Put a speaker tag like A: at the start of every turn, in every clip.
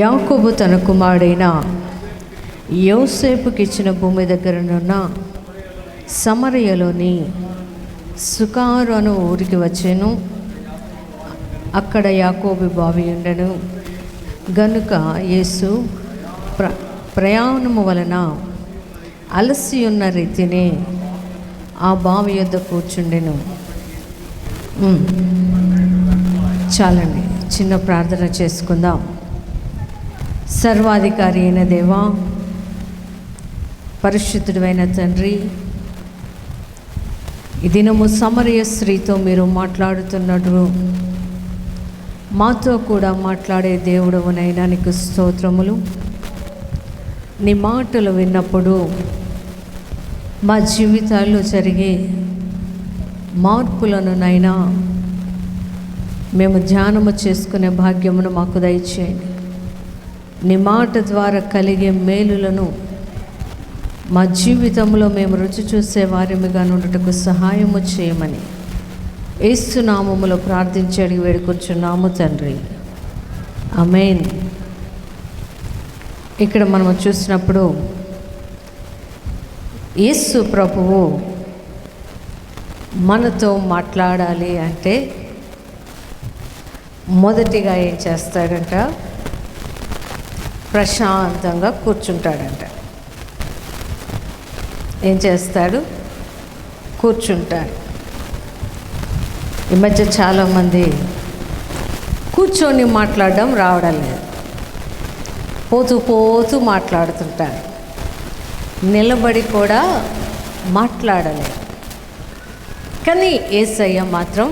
A: యాకోబు తన కుమారుడైన యోసేపుకి ఇచ్చిన భూమి దగ్గరనున్న సమరయలోని సుకారు అను ఊరికి వచ్చాను. అక్కడ యాకోబు బావి ఉండెను గనుక యేసు ప్రయాణము వలన అలసి ఉన్న రీతిని ఆ బావి యొద్ద కూర్చుండెను. చాలండి, చిన్న ప్రార్థన చేసుకుందాం. సర్వాధికారి అయిన దేవా, పరిశుద్ధుడైన తండ్రి, ఈ దినము సమరయ స్త్రీతో మీరు మాట్లాడుతున్నట్టు మాతో కూడా మాట్లాడే దేవుడవునైనా నీకు స్తోత్రములు. నీ మాటలు విన్నప్పుడు మా జీవితాల్లో జరిగే మార్పులనునైనా మేము ధ్యానము చేసుకునే భాగ్యమును మాకు దయచేయండి. నీ మాట ద్వారా కలిగే మేలులను మా జీవితంలో మేము రుచి చూసే వారిగా నుండుటకు సహాయము చేయమని యేసు నామములో ప్రార్థించి అడిగి వేడుకొచ్చున్నాము తండ్రి, ఆమేన్. ఇక్కడ మనం చూసినప్పుడు యేసు ప్రభువు మనతో మాట్లాడాలి అంటే మొదటిగా ఏం చేస్తాడంట? ప్రశాంతంగా కూర్చుంటాడంట. ఏం చేస్తాడు? కూర్చుంటాడు. ఈ మధ్య చాలామంది కూర్చొని మాట్లాడడం రావడం లేదు, పోతూ పోతూ మాట్లాడుతుంటారు. నిలబడి కూడా మాట్లాడలేదు. కానీ యేసయ్య మాత్రం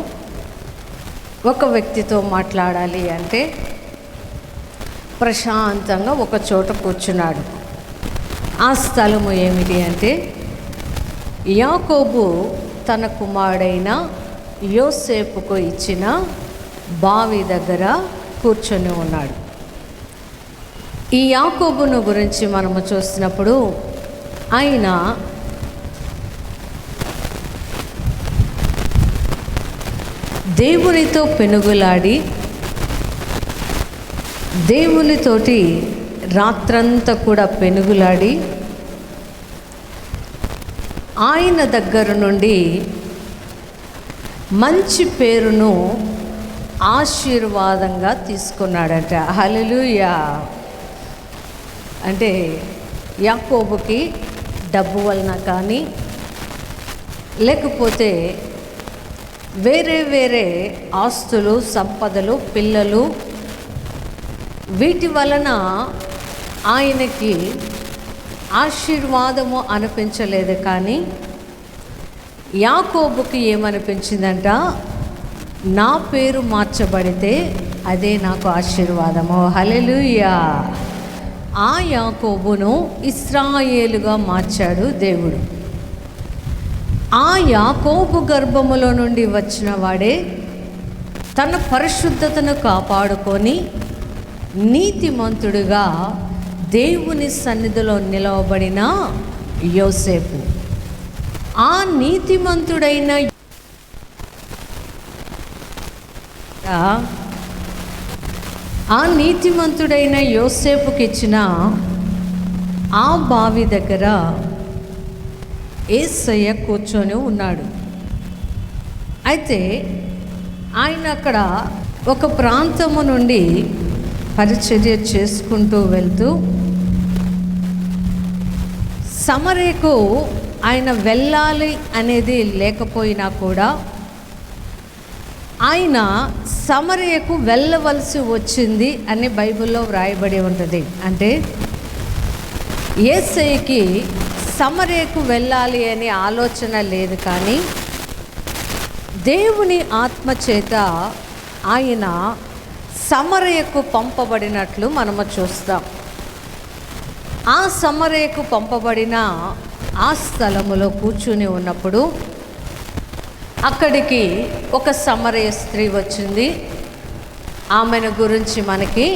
A: ఒక వ్యక్తితో మాట్లాడాలి అంటే ప్రశాంతంగా ఒక చోట కూర్చున్నాడు. ఆ స్థలము ఏమిటి అంటే యాకోబు తన కుమారుడైన యోసేపుకు ఇచ్చిన బావి దగ్గర కూర్చొని ఉన్నాడు. ఈ యాకోబును గురించి మనము చూసినప్పుడు ఆయన దేవునితో పెనుగులాడి దేవునితోటి రాత్రంతా కూడా పెనుగులాడి ఆయన దగ్గర నుండి మంచి పేరును ఆశీర్వాదంగా తీసుకున్నాడట. హల్లెలూయా. అంటే యాకోబుకి డబ్బు వలన కానీ లేకపోతే వేరే వేరే ఆస్తులు, సంపదలు, పిల్లలు, వీటి వలన ఆయనకి ఆశీర్వాదము అనిపించలేదు. కానీ యాకోబుకి ఏమనిపించిందంట? నా పేరు మార్చబడితే అదే నాకు ఆశీర్వాదము. హల్లెలూయా. ఆ యాకోబును ఇశ్రాయేలుగా మార్చాడు దేవుడు. ఆ యాకోబు గర్భములో నుండి వచ్చిన వాడే తన పరిశుద్ధతను కాపాడుకొని నీతిమంతుడుగా దేవుని సన్నిధిలో నిలవబడిన యోసేపు. ఆ నీతిమంతుడైన యోసేపుకి ఇచ్చిన ఆ బావి దగ్గర యేసయ్య కూర్చొని ఉన్నాడు. అయితే ఆయన అక్కడ ఒక ప్రాంతము నుండి పరిచర్య చేసుకుంటూ వెళ్తూ సమరేకు ఆయన వెళ్ళాలి అనేది లేకపోయినా కూడా ఆయన సమరయకు వెళ్ళవలసి వచ్చింది అని బైబిల్లో వ్రాయబడి ఉంటుంది. అంటే యేసయ్యకి సమరయకు వెళ్ళాలి అనే ఆలోచన లేదు, కానీ దేవుని ఆత్మ చేత ఆయన సమరయకు పంపబడినట్లు మనము చూస్తాం. ఆ సమరయకు పంపబడిన ఆ స్థలములో కూర్చుని ఉన్నప్పుడు అక్కడికి ఒక సమరయ స్త్రీ వచ్చింది. ఆమెను గురించి మనకి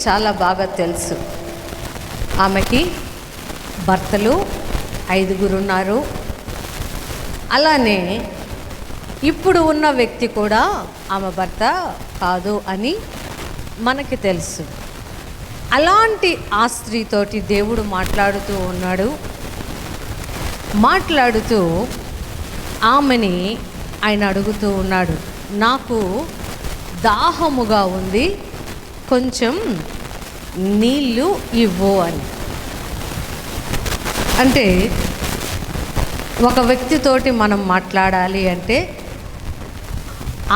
A: చాలా బాగా తెలుసు. ఆమెకి భర్తలు 5 ఉన్నారు. అలానే ఇప్పుడు ఉన్న వ్యక్తి కూడా ఆమె భర్త కాదు అని మనకి తెలుసు. అలాంటి ఆ స్త్రీతోటి దేవుడు మాట్లాడుతూ ఉన్నాడు. మాట్లాడుతూ ఆమెని ఆయన అడుగుతూ ఉన్నాడు, నాకు దాహముగా ఉంది, కొంచెం నీళ్ళు ఇవ్వు అని. అంటే ఒక వ్యక్తితోటి మనం మాట్లాడాలి అంటే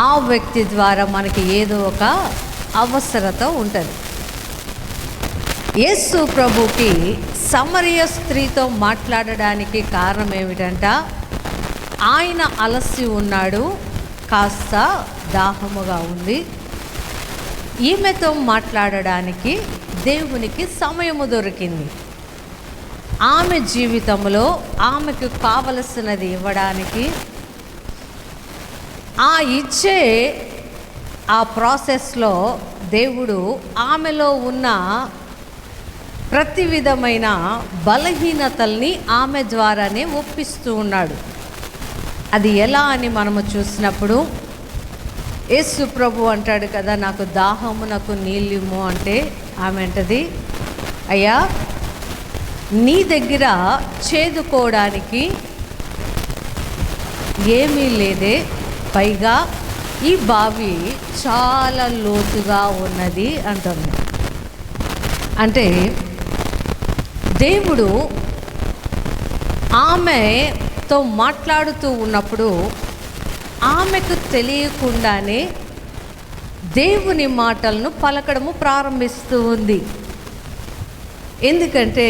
A: ఆ వ్యక్తి ద్వారా మనకి ఏదో ఒక అవసరత ఉంటుంది. యేసు ప్రభుకి సమరయ స్త్రీతో మాట్లాడడానికి కారణం ఏమిటంట, ఆయన అలసి ఉన్నాడు, కాస్త దాహముగా ఉంది. ఈమెతో మాట్లాడడానికి దేవునికి సమయము దొరికింది. ఆమె జీవితంలో ఆమెకు కావలసినది ఇవ్వడానికి, ఆ ఇచ్చే ఆ ప్రాసెస్లో దేవుడు ఆమెలో ఉన్న ప్రతి విధమైన బలహీనతల్ని ఆమె ద్వారానే ఒప్పిస్తూ ఉన్నాడు. అది ఎలా అని మనము చూసినప్పుడు యేసు ప్రభు అంటాడు కదా, నాకు దాహము, నాకు నీళ్ళు ఇమ్ము అంటే ఆమె అంటది, అయ్యా నీ దగ్గర చేదుకోవడానికి ఏమీ లేదే, పైగా ఈ బావి చాలా లోతుగా ఉన్నది అంటుంది. అంటే దేవుడు ఆమెతో మాట్లాడుతూ ఉన్నప్పుడు ఆమెకు తెలియకుండానే దేవుని మాటలను పలకడము ప్రారంభిస్తూ ఉంది. ఎందుకంటే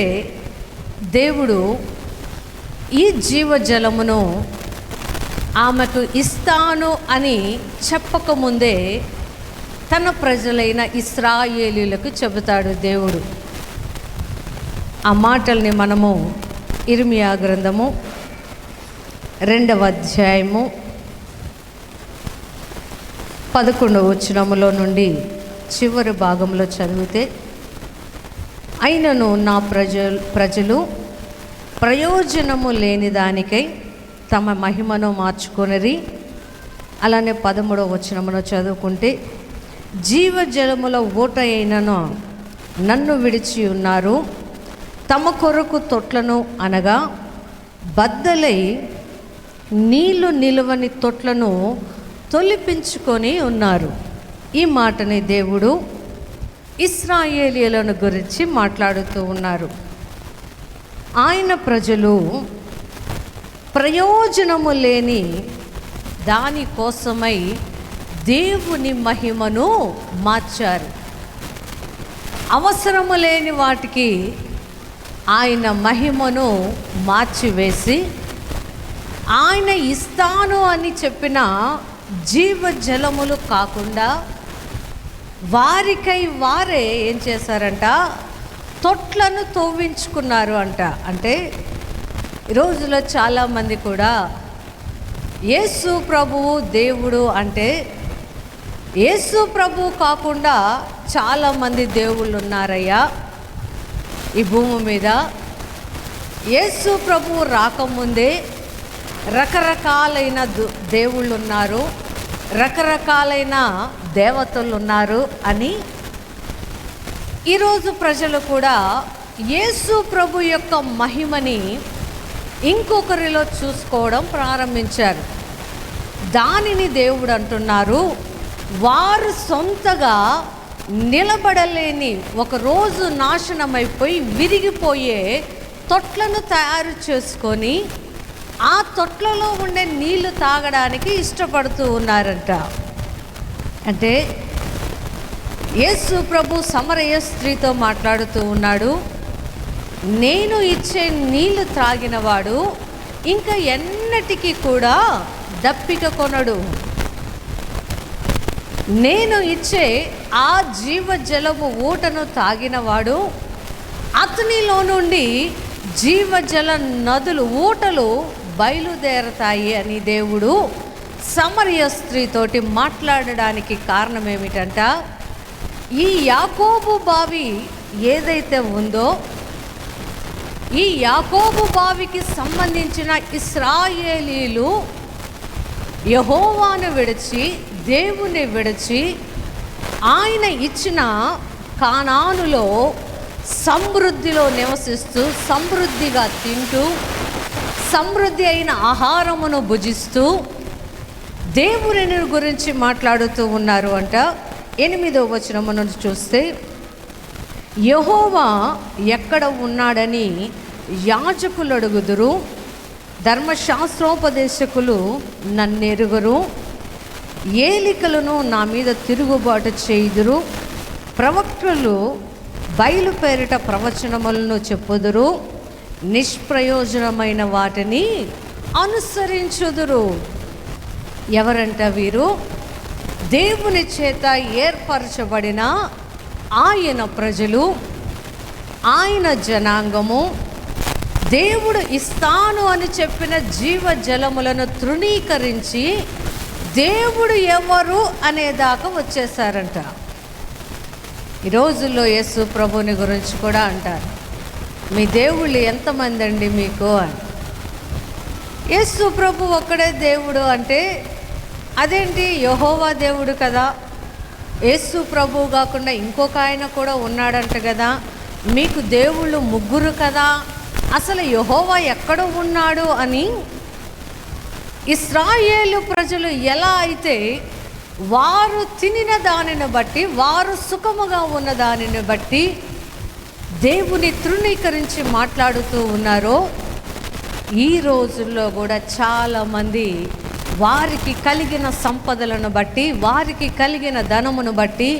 A: దేవుడు ఈ జీవజలమును ఆమెకు ఇస్తాను అని చెప్పకముందే తన ప్రజలైన ఇశ్రాయేలీయులకు చెబుతాడు దేవుడు. ఆ మాటల్ని మనము ఇర్మియా గ్రంథము 2వ అధ్యాయము 11వ వచనములో నుండి చివరి భాగంలో చదివితే, అయినను నా ప్రజలు ప్రయోజనము లేని దానికై తమ మహిమను మార్చుకొనిరి. అలానే 13వ వచనమును చదువుకుంటే, జీవజలముల ఊట అయినను నన్ను విడిచి ఉన్నారు, తమ కొరకు తొట్లను అనగా బద్దలై నీళ్లు నిలువని తొట్లను తొలిపించుకొని ఉన్నారు. ఈ మాటని దేవుడు ఇశ్రాయేలీయులను గురించి మాట్లాడుతూ ఉన్నారు. ఆయన ప్రజలు ప్రయోజనము లేని దానికోసమై దేవుని మహిమను మార్చారు. అవసరము లేని వాటికి ఆయన మహిమను మార్చివేసి, ఆయన ఇస్తాను అని చెప్పిన జీవజలములు కాకుండా వారికై వారే ఏం చేశారంట, తొట్లను తవ్వించుకున్నారు అంట. అంటే ఈ రోజులో చాలామంది కూడా యేసు ప్రభువు దేవుడు అంటే, యేసు ప్రభువు కాకుండా చాలామంది దేవుళ్ళు ఉన్నారయ్యా ఈ భూమి మీద. యేసు ప్రభువు రాకముందే రకరకాలైన దేవుళ్ళు ఉన్నారు, రకరకాలైన దేవతలు ఉన్నారు అని ఈరోజు ప్రజలు కూడా యేసు ప్రభు యొక్క మహిమని ఇంకొకరిలో చూసుకోవడం ప్రారంభించారు. దానిని దేవుడు అంటున్నారు, వారు సొంతగా నిలబడలేని, ఒకరోజు నాశనమైపోయి విరిగిపోయే తొట్లను తయారు చేసుకొని ఆ తొట్లలో ఉండే నీళ్లు తాగడానికి ఇష్టపడుతూ ఉన్నారంట. అంటే యేసు ప్రభు సమరయ స్త్రీతో మాట్లాడుతూ ఉన్నాడు, నేను ఇచ్చే నీళ్లు త్రాగినవాడు ఇంకా ఎన్నటికీ కూడా దప్పిక కొనడు. నేను ఇచ్చే ఆ జీవజలము ఊటను తాగినవాడు, అతనిలో నుండి జీవజల నదులు, ఊటలు బయలుదేరతాయి అని దేవుడు సమరయ స్త్రీతోటి మాట్లాడడానికి కారణం ఏమిటంట, ఈ యాకోబు బావి ఏదైతే ఉందో, ఈ యాకోబు బావికి సంబంధించిన ఇశ్రాయేలీయులు యెహోవాను విడిచి, దేవుని విడిచి ఆయన ఇచ్చిన కానానులో సమృద్ధిలో నివసిస్తూ, సమృద్ధిగా తింటూ, సమృద్ధి అయిన ఆహారమును భుజిస్తూ దేవుని గురించి మాట్లాడుతూ ఉన్నారు అంట. 8వ వచనమును చూస్తే, యెహోవా ఎక్కడ ఉన్నాడని యాజకులు అడుగుదురు, ధర్మశాస్త్రోపదేశకులు నన్నెరుగరు, ఏలికలను నా మీద తిరుగుబాటు చేయుదురు, ప్రవక్తలు బయలు పేరిట ప్రవచనములను చెప్పుదురు, నిష్ప్రయోజనమైన వాటిని అనుసరించుదురు. ఎవరంట వీరు? దేవుని చేత ఏర్పరచబడిన ఆయన ప్రజలు, ఆయన జనాంగము. దేవుడు ఇస్తాను అని చెప్పిన జీవ జలములను తృణీకరించి దేవుడు ఎవరు అనేదాకా వచ్చేసారంట. ఈ రోజుల్లో యేసు ప్రభుని గురించి కూడా అంటారు, మీ దేవుళ్ళు ఎంతమంది అండి మీకు అని. యేసు ప్రభు ఒక్కడే దేవుడు అంటే అదేంటి, యెహోవా దేవుడు కదా, యేసు ప్రభు కాకుండా ఇంకొక ఆయన కూడా ఉన్నాడంట కదా, మీకు దేవుళ్ళు ముగ్గురు కదా, అసలు యెహోవా ఎక్కడ ఉన్నాడు అని ఇశ్రాయేలు ప్రజలు ఎలా అయితే వారు తినిన దానిని బట్టి, వారు సుఖముగా ఉన్న దానిని బట్టి దేవుని తృణీకరించి మాట్లాడుతూ ఉన్నారో, ఈ రోజుల్లో కూడా చాలామంది వారికి కలిగిన సంపదలను బట్టి, వారికి కలిగిన ధనమును బట్టి,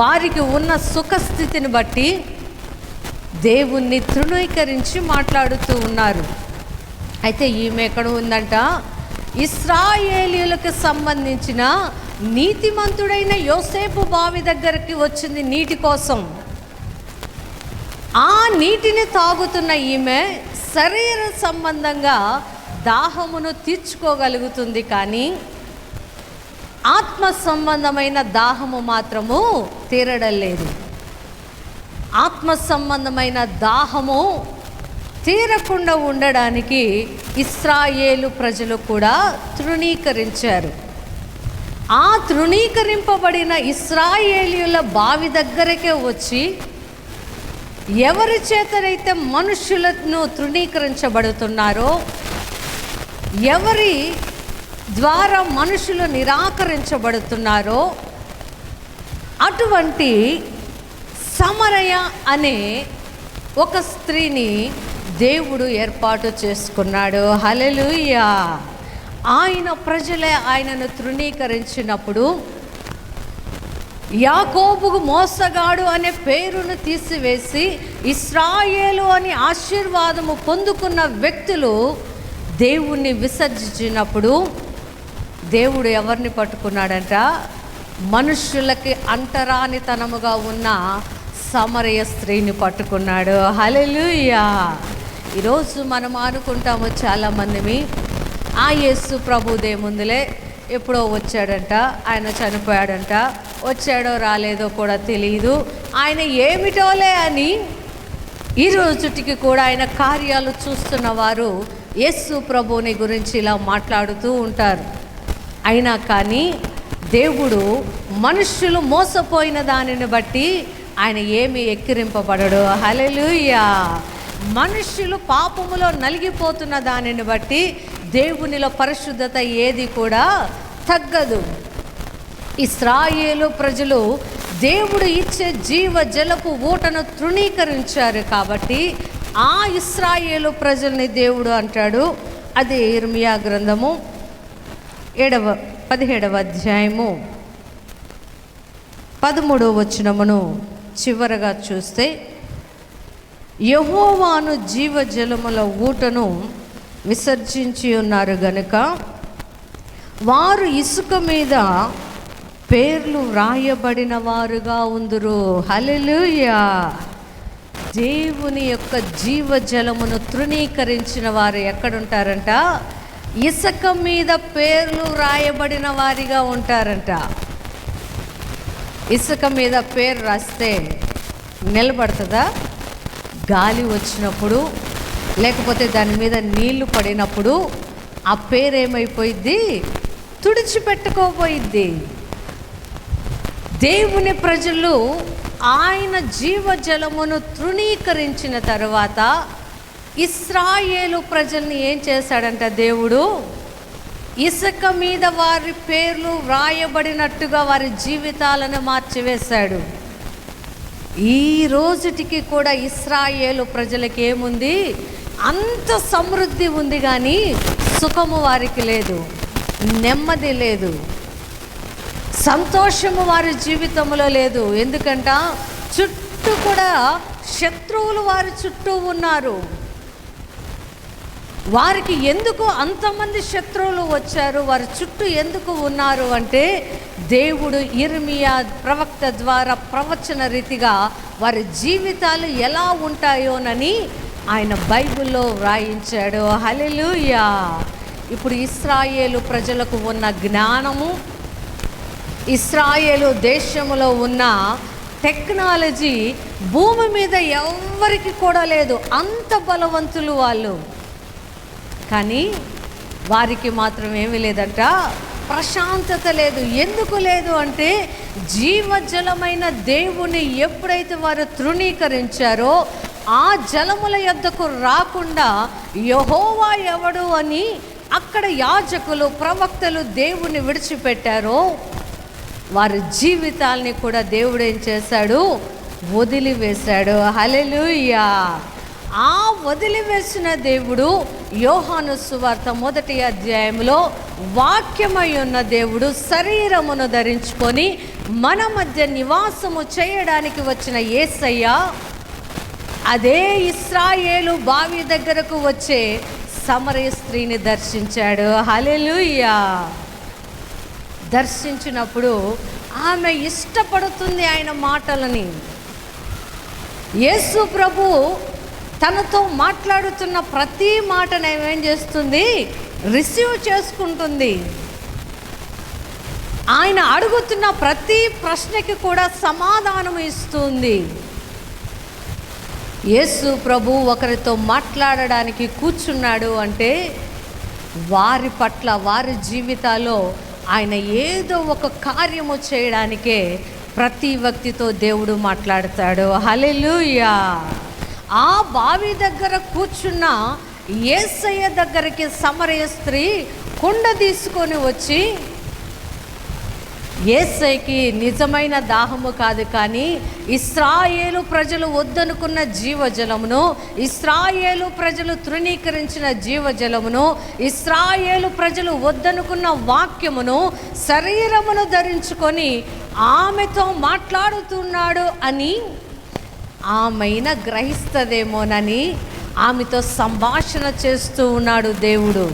A: వారికి ఉన్న సుఖస్థితిని బట్టి దేవుణ్ణి తృణీకరించి మాట్లాడుతూ ఉన్నారు. అయితే ఈమె ఎక్కడ ఉందంట, ఇశ్రాయేలీయులకు సంబంధించిన నీతిమంతుడైన యోసేపు బావి దగ్గరికి వచ్చింది నీటి కోసం. ఆ నీటిని తాగుతున్న ఈమె శరీర సంబంధంగా దాహమును తీర్చుకోగలుగుతుంది, కానీ ఆత్మ సంబంధమైన దాహము మాత్రము తీరడం లేదు. ఆత్మ సంబంధమైన దాహము తీరకుండా ఉండడానికి ఇశ్రాయేలు ప్రజలు కూడా తృణీకరించారు. ఆ తృణీకరింపబడిన ఇశ్రాయేలీయుల బావి దగ్గరకే వచ్చి, ఎవరి చేతనైతే మనుషులను తృణీకరించబడుతున్నారో, ఎవరి ద్వారా మనుషులు నిరాకరించబడుతున్నారో, అటువంటి సమరయ అనే ఒక స్త్రీని దేవుడు ఏర్పాటు చేసుకున్నాడు. హల్లెలూయా. ఆయన ప్రజలే ఆయనను తృణీకరించినప్పుడు యాకోబుకు మోసగాడు అనే పేరును తీసివేసి ఇశ్రాయేలు అని ఆశీర్వాదము పొందుకున్న వ్యక్తులు దేవుణ్ణి విసర్జించినప్పుడు దేవుడు ఎవరిని పట్టుకున్నాడంట? మనుషులకి అంటరానితనముగా ఉన్న సమరయ స్త్రీని పట్టుకున్నాడు. హల్లెలూయా. ఈరోజు మనం అనుకుంటాము చాలామంది, ఆ యేసు ప్రభుదేముందులే, ఎప్పుడో వచ్చాడంట, ఆయన చనిపోయాడంట, వచ్చాడో రాలేదో కూడా తెలియదు, ఆయన ఏమిటోలే అని ఈ రోజుటికి కూడా ఆయన కార్యాలు చూస్తున్న వారు యేసు ప్రభుని గురించి ఇలా మాట్లాడుతూ ఉంటారు. అయినా కానీ దేవుడు మనుష్యులు మోసపోయిన దానిని బట్టి ఆయన ఏమి ఎక్కిరింపబడడు. హల్లెలూయా. మనుష్యులు పాపములో నలిగిపోతున్న దానిని బట్టి దేవునిలో పరిశుద్ధత ఏది కూడా తగ్గదు. ఇశ్రాయేలు ప్రజలు దేవుడు ఇచ్చే జీవ జలపు ఊటను తృణీకరించారు కాబట్టి ఆ ఇశ్రాయేలు ప్రజల్ని దేవుడు అంటాడు. అది ఇర్మియా గ్రంథము 17వ అధ్యాయము 13వ వచనమును చివరగా చూస్తే, యెహోవాను జీవజలముల ఊటను విసర్జించి ఉన్నారు గనుక వారు ఇసుక మీద పేర్లు వ్రాయబడిన వారుగా ఉందురు. హల్లెలూయా. దేవుని యొక్క జీవజలమును తృణీకరించిన వారు ఎక్కడుంటారంట? ఇసుక మీద పేర్లు వ్రాయబడిన వారిగా ఉంటారంట. ఇసుక మీద పేరు రాస్తే నిలబడుతుందా? గాలి వచ్చినప్పుడు లేకపోతే దాని మీద నీళ్లు పడినప్పుడు ఆ పేరు ఏమైపోయిద్ది? తుడిచిపెట్టుకోపోయిద్ది. దేవుని ప్రజలు ఆయన జీవజలమును తృణీకరించిన తర్వాత ఇశ్రాయేలు ప్రజల్ని ఏం చేశాడంట దేవుడు? ఇసుక మీద వారి పేర్లు వ్రాయబడినట్టుగా వారి జీవితాలను మార్చివేశాడు. ఈ రోజుటికి కూడా ఇశ్రాయేలు ప్రజలకి ఏముంది? అంత సమృద్ధి ఉంది, కానీ సుఖము వారికి లేదు, నెమ్మది లేదు, సంతోషము వారి జీవితంలో లేదు. ఎందుకంట చుట్టూ కూడా శత్రువులు వారి చుట్టూ ఉన్నారు. వారికి ఎందుకు అంతమంది శత్రువులు వచ్చారు, వారి చుట్టూ ఎందుకు ఉన్నారు అంటే దేవుడు ఇర్మియా ప్రవక్త ద్వారా ప్రవచన రీతిగా వారి జీవితాలు ఎలా ఉంటాయోనని ఆయన బైబిల్లో వ్రాయించాడు. హల్లెలూయా. ఇప్పుడు ఇశ్రాయేలు ప్రజలకు ఉన్న జ్ఞానము, ఇశ్రాయేలు దేశంలో ఉన్న టెక్నాలజీ భూమి మీద ఎవ్వరికి కూడా లేదు. అంత బలవంతులు వాళ్ళు. కానీ వారికి మాత్రం ఏమీ లేదంట, ప్రశాంతత లేదు. ఎందుకు లేదు అంటే జీవజలమైన దేవుని ఎప్పుడైతే వారు తృణీకరించారో ఆ జలముల యొద్దకు రాకుండా యెహోవా ఎవడు అని అక్కడ యాజకులు ప్రవక్తలు దేవుని విడిచిపెట్టారో వారి జీవితాల్ని కూడా దేవుడు ఏం చేశాడు? వదిలివేశాడు. హల్లెలూయా. ఆ వదిలివేసిన దేవుడు యోహాను సువార్త 1వ అధ్యాయంలో వాక్యమై ఉన్న దేవుడు శరీరమును ధరించుకొని మన మధ్య నివాసము చేయడానికి వచ్చిన యేసయ్య అదే ఇశ్రాయేలు బావి దగ్గరకు వచ్చే సమరయ స్త్రీని దర్శించాడు. హల్లెలూయా. దర్శించినప్పుడు ఆమె ఇష్టపడుతుంది ఆయన మాటలని. యేసు ప్రభు తనతో మాట్లాడుతున్న ప్రతి మాటను ఏం చేస్తుంది? రిసీవ్ చేసుకుంటుంది. ఆయన అడుగుతున్న ప్రతి ప్రశ్నకి కూడా సమాధానం ఇస్తుంది. యేసు ప్రభు ఒకరితో మాట్లాడడానికి కూర్చున్నాడు అంటే వారి పట్ల, వారి జీవితాల్లో ఆయన ఏదో ఒక కార్యము చేయడానికే ప్రతి వ్యక్తితో దేవుడు మాట్లాడతాడు. హల్లెలూయా. ఆ బావి దగ్గర కూర్చున్న యేసయ్య దగ్గరికి సమరయ స్త్రీ కుండ తీసుకొని వచ్చి, యేసయ్యకి నిజమైన దాహము కాదు, కానీ ఇశ్రాయేలు ప్రజలు వద్దనుకున్న జీవజలమును, ఇశ్రాయేలు ప్రజలు తృణీకరించిన జీవజలమును, ఇశ్రాయేలు ప్రజలు వద్దనుకున్న వాక్యమును శరీరమును ధరించుకొని ఆమెతో మాట్లాడుతున్నాడు అని ఆమెన గ్రహిస్తదేమోనని ఆమెతో సంభాషణ చేస్తూ ఉన్నాడు దేవుడు.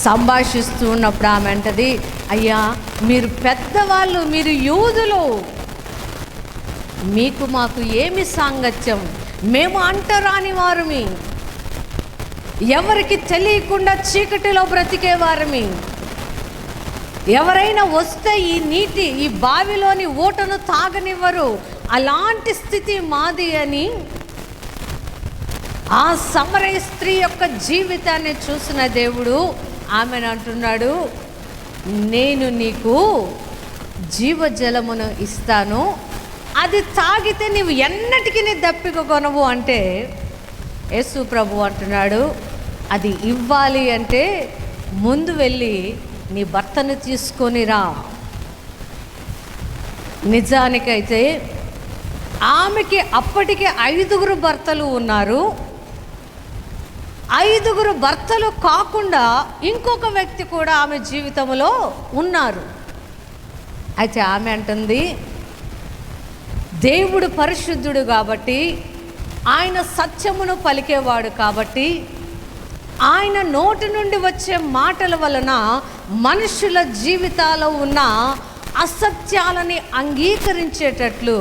A: సంభాషిస్తూ ఉన్నప్పుడు ఆమె అంటది, అయ్యా మీరు పెద్దవాళ్ళు, మీరు యూదులు, మీకు మాకు ఏమి సాంగత్యం? మేము అంటరాని వారిమి, ఎవరికి తెలియకుండా చీకటిలో బ్రతికేవారిమి, ఎవరైనా వస్తే ఈ నీటి, ఈ బావిలోని ఊటను తాగనివ్వరు, అలాంటి స్థితి మాది అని ఆ సమరయ స్త్రీ యొక్క జీవితాన్ని చూసిన దేవుడు ఆమెను అంటున్నాడు, నేను నీకు జీవజలమును ఇస్తాను, అది తాగితే నీవు ఎన్నటికీ దప్పిక కొనవు అంటే యేసు ప్రభు అంటున్నాడు, అది ఇవ్వాలి అంటే ముందు వెళ్ళి నీ భర్తను తీసుకొని రా. నిజానికైతే ఆమెకి అప్పటికే 5 భర్తలు ఉన్నారు. 5 భర్తలు కాకుండా ఇంకొక వ్యక్తి కూడా ఆమె జీవితంలో ఉన్నారు. అయితే ఆమె అంటుంది, దేవుడు పరిశుద్ధుడు కాబట్టి, ఆయన సత్యమును పలికేవాడు కాబట్టి, ఆయన నోటి నుండి వచ్చే మాటల వలన మనుషుల జీవితాల్లో ఉన్న అసత్యాలని అంగీకరించేటట్లు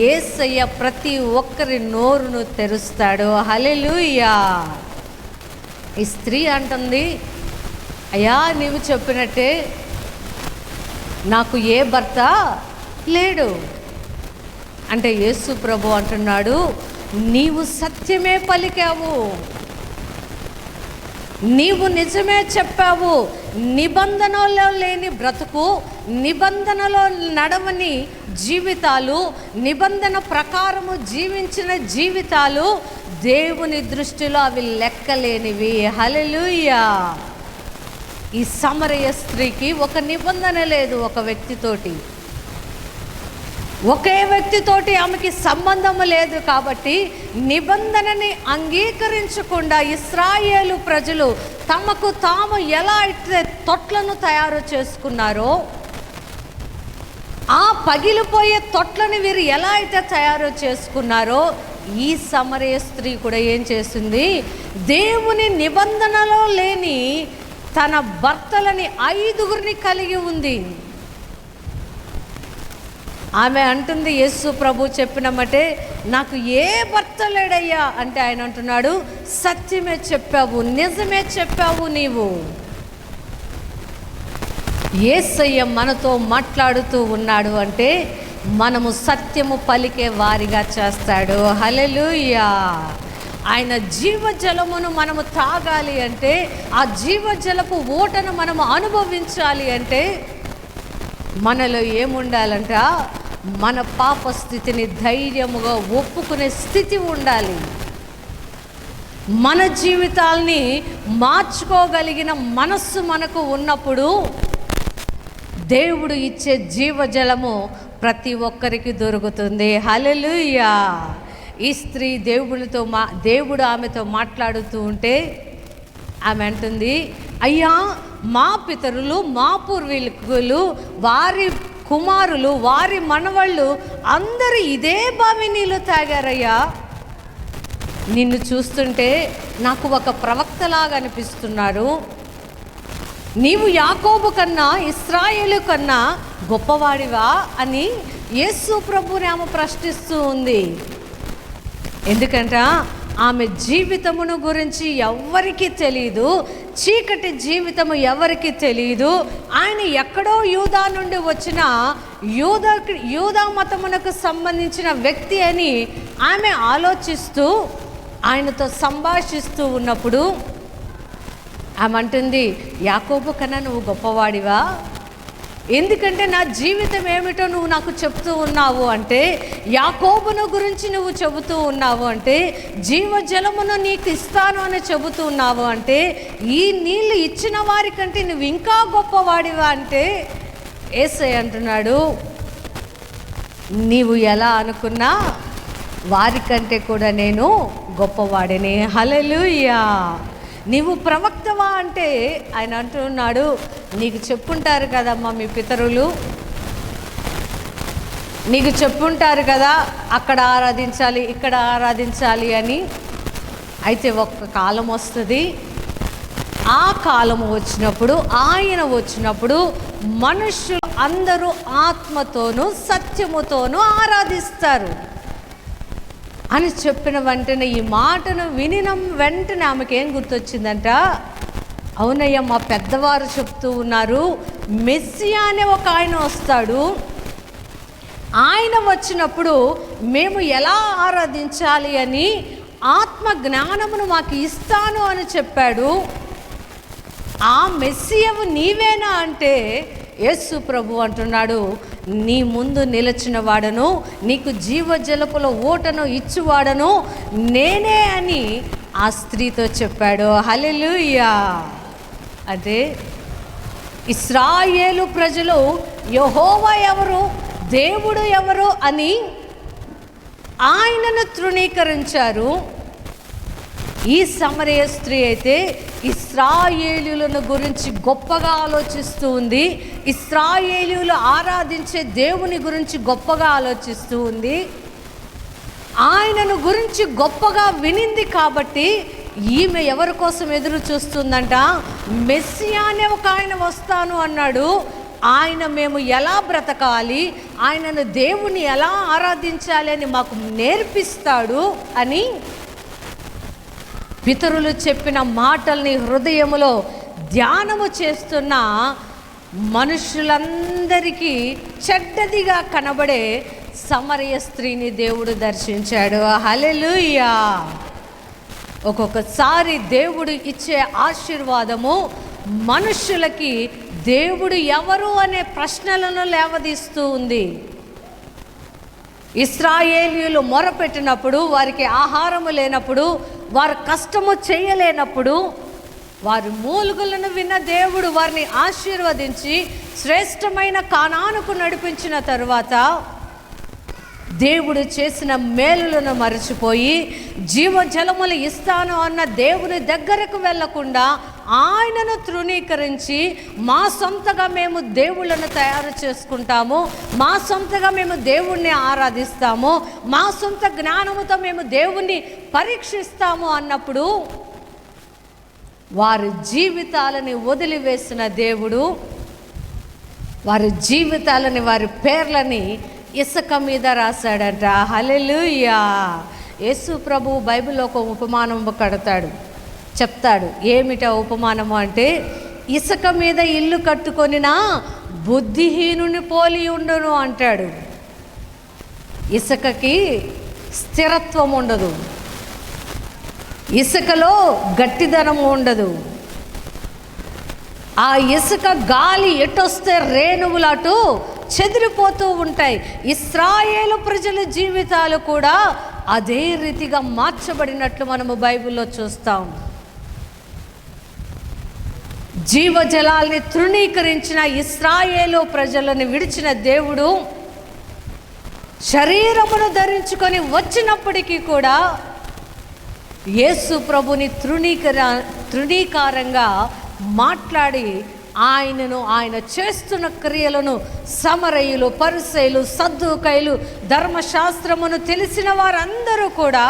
A: యేసయ్య ప్రతి ఒక్కరి నోరును తెరుస్తాడు. హల్లెలూయా. ఈ స్త్రీ అంటుంది, అయ్యా నీవు చెప్పినట్టే నాకు ఏ భర్త లేడు అంటే యేసు ప్రభు అంటున్నాడు, నీవు సత్యమే పలికావు. నీవు నిజమే చెప్పావు. నిబంధనలో లేని బ్రతుకు, నిబంధనలో నడవని జీవితాలు, నిబంధన ప్రకారము జీవించిన జీవితాలు దేవుని దృష్టిలో అవి లెక్కలేనివి. హల్లెలూయా. ఈ సమరయ స్త్రీకి ఒక నిబంధన లేదు. ఒక వ్యక్తితోటి, ఒకే వ్యక్తితోటి ఆమెకి సంబంధము లేదు. కాబట్టి నిబంధనని అంగీకరించకుండా ఇశ్రాయేలు ప్రజలు తమకు తాము ఎలా అయితే తొట్లను తయారు చేసుకున్నారో, ఆ పగిలిపోయే తొట్లని వీరు ఎలా అయితే తయారు చేసుకున్నారో, ఈ సమరయ స్త్రీ కూడా ఏం చేస్తుంది? దేవుని నిబంధనలో లేని తన భర్తలని 5గురిని కలిగి ఉంది. ఆమె అంటుంది, యేసు ప్రభు చెప్పినమ్మటే నాకు ఏ భర్త లేడయ్యా అంటే ఆయన అంటున్నాడు, సత్యమే చెప్పావు, నిజమే చెప్పావు నీవు. యేసయ్య మనతో మాట్లాడుతూ ఉన్నాడు అంటే మనము సత్యము పలికే వారిగా చేస్తాడు. హల్లెలూయా. ఆయన జీవజలమును మనము తాగాలి అంటే, ఆ జీవజలపు ఓటను మనము అనుభవించాలి అంటే మనలో ఏముండాలంట? మన పాప స్థితిని ధైర్యముగా ఒప్పుకునే స్థితి ఉండాలి. మన జీవితాల్ని మార్చుకోగలిగిన మనస్సు మనకు ఉన్నప్పుడు దేవుడు ఇచ్చే జీవజలము ప్రతి ఒక్కరికి దొరుకుతుంది. హల్లెలూయా. ఈ స్త్రీ దేవుడు ఆమెతో మాట్లాడుతూ ఉంటే ఆమె అంటుంది, అయ్యా మా పితరులు, మా పూర్వీకులు, వారి కుమారులు, వారి మనవళ్ళు అందరూ ఇదే బావి నీళ్ళు తాగారయ్యా. నిన్ను చూస్తుంటే నాకు ఒక ప్రవక్తలాగా అనిపిస్తున్నారు. నీవు యాకోబు కన్నా, ఇశ్రాయేలు కన్నా గొప్పవాడివా అని యేసు ప్రభుని ఆమె ప్రశ్నిస్తూ ఉంది. ఎందుకంటే ఆమె జీవితమును గురించి ఎవరికి తెలియదు, చీకటి జీవితము ఎవరికి తెలియదు. ఆయన ఎక్కడో యూదా నుండి వచ్చిన యూదా మతమునకు సంబంధించిన వ్యక్తి అని ఆమె ఆలోచిస్తూ ఆయనతో సంభాషిస్తూ ఉన్నప్పుడు ఆమె అంటుంది, యాకోబు కన్నా నువ్వు గొప్పవాడివా? ఎందుకంటే నా జీవితం ఏమిటో నువ్వు నాకు చెప్తూ ఉన్నావు అంటే, యాకోబును గురించి నువ్వు చెబుతూ ఉన్నావు అంటే, జీవజలమును నీకు ఇస్తాను అని చెబుతూ ఉన్నావు అంటే, ఈ నీళ్ళు ఇచ్చిన వారికంటే నువ్వు ఇంకా గొప్పవాడివా అంటే యేసయ్య అంటున్నాడు, నీవు ఎలా అనుకున్నా వారికంటే కూడా నేను గొప్పవాడిని. హల్లెలూయా. నీవు ప్రవక్తవా అంటే ఆయన అంటున్నాడు, నీకు చెప్పుంటారు కదమ్మా మీ పితరులు, నీకు చెప్పుంటారు కదా అక్కడ ఆరాధించాలి, ఇక్కడ ఆరాధించాలి అని. అయితే ఒక్క కాలం వస్తుంది, ఆ కాలం వచ్చినప్పుడు, ఆయన వచ్చినప్పుడు మనుషులు అందరూ ఆత్మతోనూ సత్యముతోనూ ఆరాధిస్తారు అని చెప్పిన వెంటనే, ఈ మాటను వినిన వెంటనే ఆమెకేం గుర్తొచ్చిందంట? అవునయ్య, మా పెద్దవారు చెప్తూ ఉన్నారు, మెస్సియా అనే ఒక ఆయన వస్తాడు, ఆయన వచ్చినప్పుడు మేము ఎలా ఆరాధించాలి అని ఆత్మ జ్ఞానమును మాకు ఇస్తాను అని చెప్పాడు. ఆ మెస్సియవు నీవేనా అంటే యేసు ప్రభు అంటున్నాడు, నీ ముందు నిలిచిన వాడను, నీకు జీవజలపుల ఓటను ఇచ్చువాడను నేనే అని ఆ స్త్రీతో చెప్పాడు. హల్లెలూయా. అంటే ఇశ్రాయేలు ప్రజలు యెహోవా ఎవరు, దేవుడు ఎవరు అని ఆయనను తృణీకరించారు. ఈ సమరయ స్త్రీ అయితే ఇశ్రాయేలీయులను గురించి గొప్పగా ఆలోచిస్తూ ఉంది. ఇశ్రాయేలీయులు ఆరాధించే దేవుని గురించి గొప్పగా ఆలోచిస్తూ ఉంది. ఆయనను గురించి గొప్పగా వినింది కాబట్టి ఈమె ఎవరి కోసం ఎదురు చూస్తుందంట? మెస్సియా అనే ఒక ఆయన వస్తాను అన్నాడు, ఆయన మేము ఎలా బ్రతకాలి, ఆయనను దేవుని ఎలా ఆరాధించాలి అని మాకు నేర్పిస్తాడు అని పితరులు చెప్పిన మాటల్ని హృదయములో ధ్యానము చేస్తున్న మనుషులందరికీ చెడ్డదిగా కనబడే సమరయ స్త్రీని దేవుడు దర్శించాడు. హల్లెలూయా. ఒక్కొక్కసారి దేవుడు ఇచ్చే ఆశీర్వాదము మనుష్యులకి దేవుడు ఎవరు అనే ప్రశ్నలను లేవదీస్తూ ఉంది. ఇశ్రాయేలీయులు మొరపెట్టినప్పుడు, వారికి ఆహారము లేనప్పుడు, వారు కష్టము చేయలేనప్పుడు, వారి మూలుగులను విన్న దేవుడు వారిని ఆశీర్వదించి శ్రేష్టమైన కానానుకు నడిపించిన తరువాత దేవుడు చేసిన మేలులను మరచిపోయి జీవజలములు ఇస్తాను అన్న దేవుని దగ్గరకు వెళ్ళకుండా ఆయనను తృణీకరించి మా సొంతగా మేము దేవుళ్ళను తయారు చేసుకుంటాము, మా సొంతగా మేము దేవుణ్ణి ఆరాధిస్తాము, మా సొంత జ్ఞానముతో మేము దేవుణ్ణి పరీక్షిస్తాము అన్నప్పుడు వారి జీవితాలని వదిలివేసిన దేవుడు వారి జీవితాలని, వారి పేర్లని ఇసుక మీద రాశాడంట. హల్లెలూయా. యేసు ప్రభువు బైబిల్లో ఒక ఉపమానం కడతాడు, చెప్తాడు. ఏమిటా ఉపమానము అంటే, ఇసుక మీద ఇల్లు కట్టుకొనినా బుద్ధిహీనుని పోలి ఉండును అంటాడు. ఇసుకకి స్థిరత్వం ఉండదు, ఇసుకలో గట్టిదనం ఉండదు. ఆ ఇసుక గాలి ఎటొస్తే రేణువులు అటు చెదిరిపోతూ ఉంటాయి. ఇశ్రాయేలు ప్రజల జీవితాలు కూడా అదే రీతిగా మార్చబడినట్లు మనము బైబిల్లో చూస్తాం. జీవజలాల్ని తృణీకరించిన ఇశ్రాయేలు ప్రజలను విడిచిన దేవుడు శరీరమును ధరించుకొని వచ్చినప్పటికీ కూడా యేసు ప్రభుని తృణీకారంగా మాట్లాడి ఆయన చేస్తున్న క్రియలను సమరయులు, పరిసయ్యులు, సద్దూకయ్యులు, ధర్మశాస్త్రమును తెలిసిన వారందరూ కూడా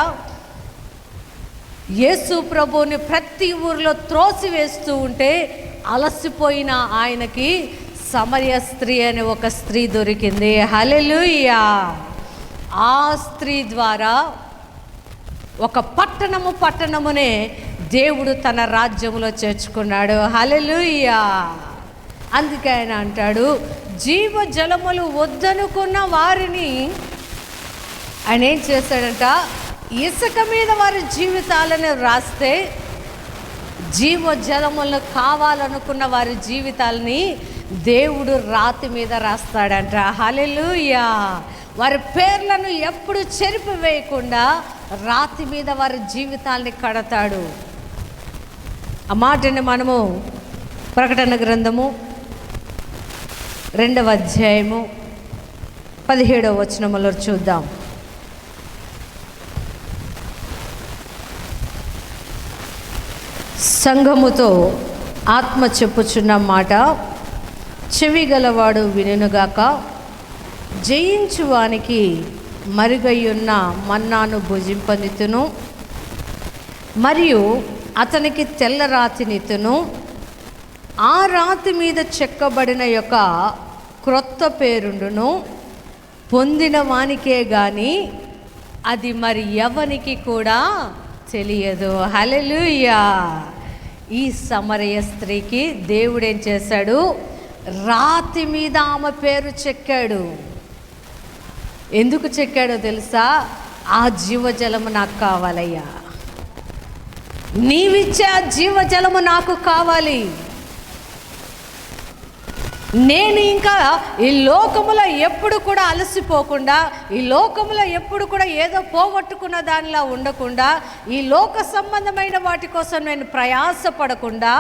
A: యేసు ప్రభువుని ప్రతి ఊరిలో త్రోసివేస్తూ ఉంటే అలసిపోయిన ఆయనకి సమరయ స్త్రీ అనే ఒక స్త్రీ దొరికింది. హల్లెలూయా. ఆ స్త్రీ ద్వారా ఒక పట్టణమునే దేవుడు తన రాజ్యంలో చేర్చుకున్నాడు. హల్లెలూయా. అందుకే ఆయన అంటాడు, జీవజలములు వద్దనుకున్న వారిని ఆయన ఏం చేశాడంట, ఇసుక మీద వారి జీవితాలను రాస్తే జీవజలములు కావాలనుకున్న వారి జీవితాలని దేవుడు రాతి మీద రాస్తాడంట. హల్లెలూయా. వారి పేర్లను ఎప్పుడు చెరిపివేయకుండా రాతి మీద వారి జీవితాల్ని కడతాడు. ఆ మాటని మనము ప్రకటన గ్రంథము 2వ అధ్యాయము 17వ వచనములో చూద్దాం. సంఘముతో ఆత్మ చెప్పుచున్న మాట చెవి గలవాడు వినుగాక. జయించువానికి మరుగయ్యున్న మన్నాను భుజింపనితును, మరియు అతనికి తెల్ల రాతినితును. ఆ రాతి మీద చెక్కబడిన యొక్క క్రొత్త పేరుండును. పొందిన వానికే గాని అది మరి ఎవనికి కూడా తెలియదు. హల్లెలూయా. ఈ సమరయ స్త్రీకి దేవుడేం చేశాడు, రాతి మీద ఆమె పేరు చెక్కాడు. ఎందుకు చెక్కాడో తెలుసా? ఆ జీవజలము నాకు కావాలయ్యా, నీవిచ్చే ఆ జీవజలము నాకు కావాలి. నేను ఇంకా ఈ లోకములో ఎప్పుడు కూడా అలసిపోకుండా, ఈ లోకములో ఎప్పుడు కూడా ఏదో పోగొట్టుకున్న దానిలా ఉండకుండా, ఈ లోక సంబంధమైన వాటి కోసం నేను ప్రయాసపడకుండా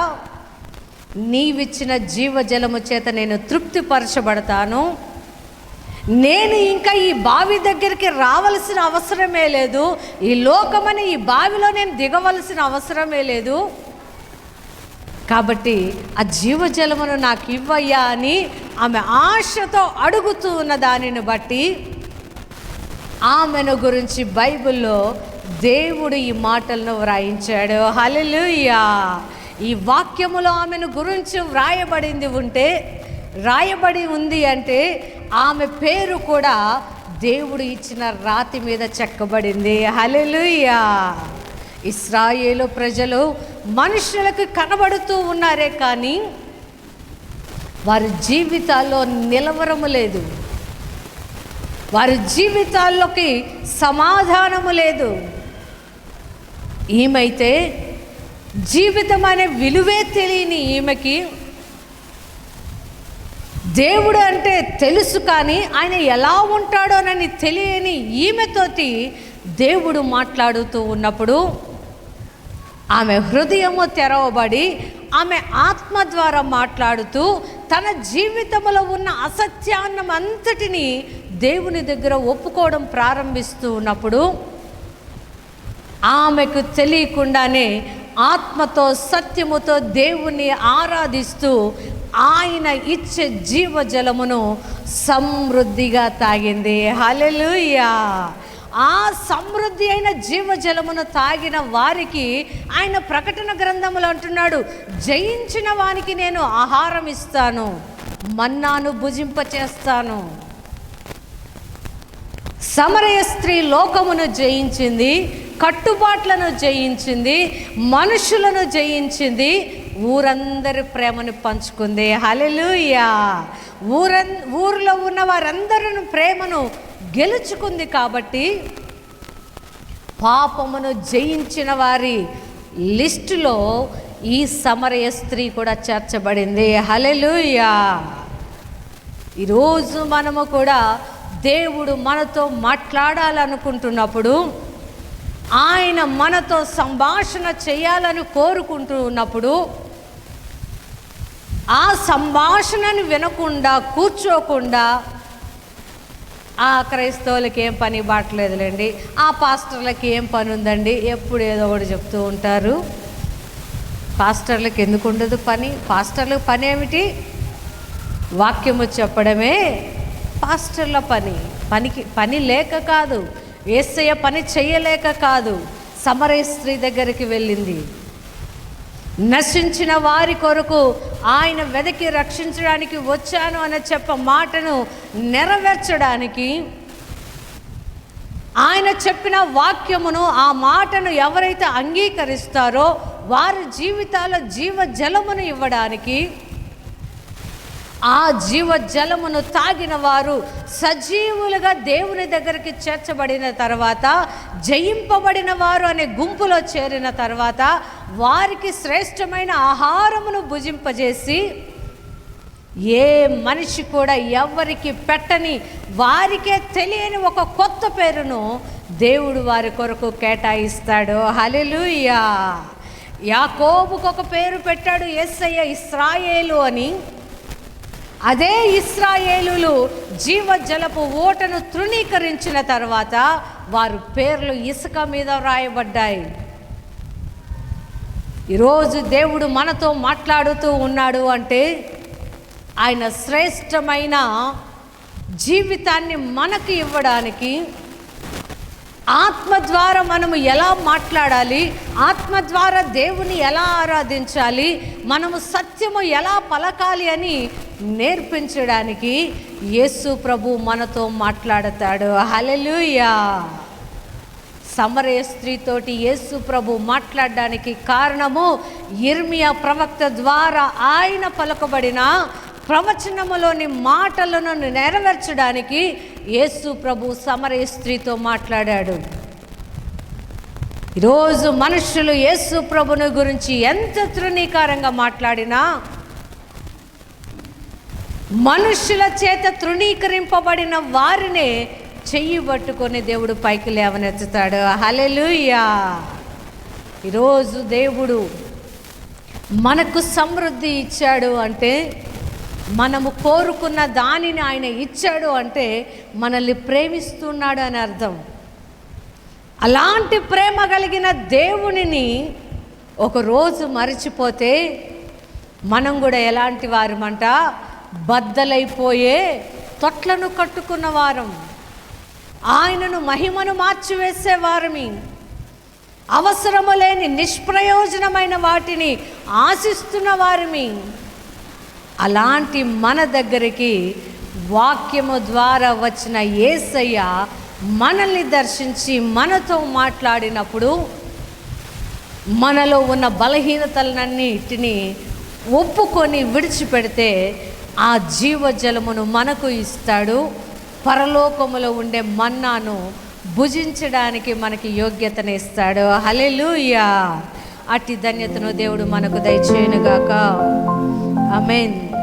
A: నీవిచ్చిన జీవజలము చేత నేను తృప్తిపరచబడతాను. నేను ఇంకా ఈ బావి దగ్గరికి రావలసిన అవసరమే లేదు, ఈ లోకమని ఈ బావిలో నేను దిగవలసిన అవసరమే లేదు. కాబట్టి ఆ జీవజలమును నాకు ఇవ్వయ్యా అని ఆమె ఆశతో అడుగుతూ ఉన్న దానిని బట్టి ఆమెను గురించి బైబిల్లో దేవుడు ఈ మాటలను వ్రాయించాడు. హల్లెలూయా. ఈ వాక్యములో ఆమెను గురించి రాయబడి ఉంది అంటే ఆమె పేరు కూడా దేవుడు ఇచ్చిన రాతి మీద చెక్కబడింది. హల్లెలూయా. ఇశ్రాయేలు ప్రజలు మనుషులకు కనబడుతూ ఉన్నారే కానీ వారి జీవితాల్లో నిలవరము లేదు, వారి జీవితాల్లోకి సమాధానము లేదు. ఈమెయితే జీవితం అనే విలువే తెలియని ఈమెకి దేవుడు అంటే తెలుసు, కానీ ఆయన ఎలా ఉంటాడోనని తెలియని ఈమెతోటి దేవుడు మాట్లాడుతూ ఉన్నప్పుడు ఆమె హృదయము తెరవబడి ఆమె ఆత్మ ద్వారా మాట్లాడుతూ తన జీవితంలో ఉన్న అసత్యాన్నంతటిని దేవుని దగ్గర ఒప్పుకోవడం ప్రారంభిస్తూ ఉన్నప్పుడు ఆమెకు తెలియకుండానే ఆత్మతో సత్యముతో దేవుణ్ణి ఆరాధిస్తూ ఆయన ఇచ్చే జీవజలమును సమృద్ధిగా తాగింది. హల్లెలూయా. ఆ సమృద్ధి అయిన జీవజలమును తాగిన వారికి ఆయన ప్రకటన గ్రంథములో అంటున్నాడు, జయించిన వానికి నేను ఆహారం ఇస్తాను, మన్నాను భుజింపచేస్తాను. సమరయ స్త్రీ లోకమును జయించింది, కట్టుబాట్లను జయించింది, మనుషులను జయించింది, ఊరందరి ప్రేమను పంచుకుంది. హల్లెలూయా. ఊరిలో ఉన్న వారందరూ ప్రేమను గెలుచుకుంది. కాబట్టి పాపమును జయించిన వారి లిస్టులో ఈ సమరయ స్త్రీ కూడా చేర్చబడింది. హల్లెలూయా. ఈరోజు మనము కూడా దేవుడు మనతో మాట్లాడాలనుకుంటున్నప్పుడు, ఆయన మనతో సంభాషణ చేయాలని కోరుకుంటున్నప్పుడు ఆ సంభాషణను వినకుండా కూర్చోకుండా ఆ క్రైస్తవులకి ఏం పని బాటలేదులేండి, ఆ పాస్టర్లకి ఏం పని ఉందండి, ఎప్పుడు ఏదో ఒకటి చెప్తూ ఉంటారు. పాస్టర్లకు ఎందుకు ఉండదు పని? పాస్టర్లకు పని ఏమిటి? వాక్యము చెప్పడమే పాస్టర్ల పని లేక కాదు, యేసయ్య పని చేయలేక కాదు. సమరయ స్త్రీ దగ్గరికి వెళ్ళింది. నశించిన వారి కొరకు ఆయన వెదకి రక్షించడానికి వచ్చాను అని మాటను నెరవేర్చడానికి, ఆయన చెప్పిన వాక్యమును, ఆ మాటను ఎవరైతే అంగీకరిస్తారో వారి జీవితాల జీవజలమును ఇవ్వడానికి, ఆ జీవజలమును తాగిన వారు సజీవులుగా దేవుని దగ్గరికి చేర్చబడిన తర్వాత, జయింపబడిన వారు అనే గుంపులో చేరిన తర్వాత వారికి శ్రేష్టమైన ఆహారమును భుజింపజేసి, ఏ మనిషి కూడా ఎవరికి పెట్టని, వారికే తెలియని ఒక కొత్త పేరును దేవుడు వారి కొరకు కేటాయిస్తాడు. హల్లెలూయా. యాకోబుకు ఒక పేరు పెట్టాడు యేసయ్య, ఇశ్రాయేలు అని. అదే ఇశ్రాయేలులు జీవజలపు ఓటను తృణీకరించిన తర్వాత వారి పేర్లు ఇసుక మీద వ్రాయబడ్డాయి. ఈరోజు దేవుడు మనతో మాట్లాడుతూ ఉన్నాడు అంటే ఆయన శ్రేష్టమైన జీవితాన్ని మనకు ఇవ్వడానికి, ఆత్మ ద్వారా మనము ఎలా మాట్లాడాలి, ఆత్మ ద్వారా దేవుని ఎలా ఆరాధించాలి, మనము సత్యము ఎలా పలకాలి అని నేర్పించడానికి యేసు ప్రభు మనతో మాట్లాడతాడు. హల్లెలూయా. సమరయ స్త్రీతోటి యేసు ప్రభు మాట్లాడడానికి కారణము, యిర్మీయా ప్రవక్త ద్వారా ఆయన పలకబడిన ప్రవచనములోని మాటలను నెరవేర్చడానికి యేసు ప్రభు సమరయ స్త్రీతో మాట్లాడాడు. ఈరోజు మనుషులు యేసు ప్రభుని గురించి ఎంత తృణీకారంగా మాట్లాడినా, మనుషుల చేత తృణీకరింపబడిన వారినే చెయ్యి పట్టుకొని దేవుడు పైకి లేవనెత్తుతాడు. హల్లెలూయా. ఈరోజు దేవుడు మనకు సమృద్ధి ఇచ్చాడు అంటే, మనము కోరుకున్న దానిని ఆయన ఇచ్చాడు అంటే మనల్ని ప్రేమిస్తున్నాడు అని అర్థం. అలాంటి ప్రేమ కలిగిన దేవునిని ఒకరోజు మరిచిపోతే మనం కూడా ఎలాంటి వారమంట? బద్దలైపోయే తొట్లను కట్టుకున్న వారం, ఆయనను మహిమను మార్చివేసే వారమి, అవసరము లేని నిష్ప్రయోజనమైన వాటిని ఆశిస్తున్న వారిమి. అలాంటి మన దగ్గరికి వాక్యము ద్వారా వచ్చిన యేసయ్య మనల్ని దర్శించి మనతో మాట్లాడినప్పుడు, మనలో ఉన్న బలహీనతలన్నిటిని ఒప్పుకొని విడిచిపెడితే ఆ జీవజలమును మనకు ఇస్తాడు. పరలోకములో ఉండే మన్నాను భుజించడానికి మనకి యోగ్యతను ఇస్తాడు. హల్లెలూయా. అట్టి ధన్యతను దేవుడు మనకు దయచేయునుగాక. ఆమేన్.